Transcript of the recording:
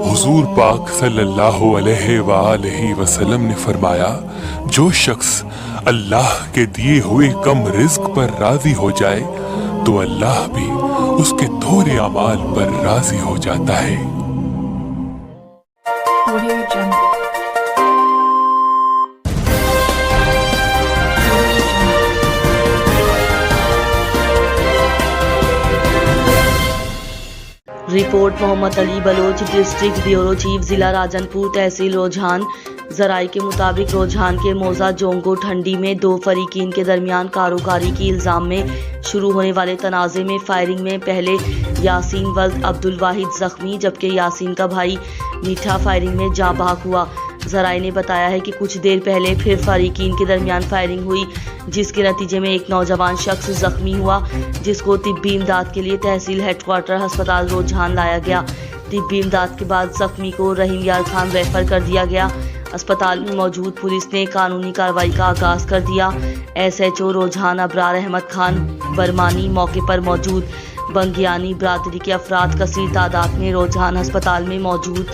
हुजूर पाक सल्लल्लाहु अलैहि वसल्लम ने फरमाया, जो शख्स अल्लाह के दिए हुए कम रिज्क पर राजी हो जाए तो अल्लाह भी उसके थोड़े अमाल पर राजी हो जाता है। Report Mohammad Ali Baloch, district bureau chief, जिला राजनपुर, तहसील रुझान। जराये के मुताबिक रुझान के मौजा जोंगो ठंडी में दो फरीकीन के दरमियान कारोकारी की इल्ज़ाम में शुरू होने वाले तनाज़े में फायरिंग में पहले यासीन वल्द अब्दुल वाहिद जख्मी जबकि यासीन का भाई मीठा फायरिंग में जाँ बहक हुआ। जराये ने बताया है कि कुछ देर पहले फिर फरीकीन के दरमियान फायरिंग हुई जिसके नतीजे में एक नौजवान शख्स जख्मी हुआ जिसको तिब्बी इमदाद के लिए तहसील हेडक्वार्टर अस्पताल रुझान लाया गया। तिब्बी इमदाद के बाद जख्मी को रहीम यार खान रेफर कर दिया गया। अस्पताल में मौजूद पुलिस ने कानूनी कार्रवाई का आगाज कर दिया। SHO रुझान अबरार अहमद खान बरमानी मौके पर मौजूद। बंगियानी बरादरी के अफराद कसीर तादाद में रुझान अस्पताल में मौजूद।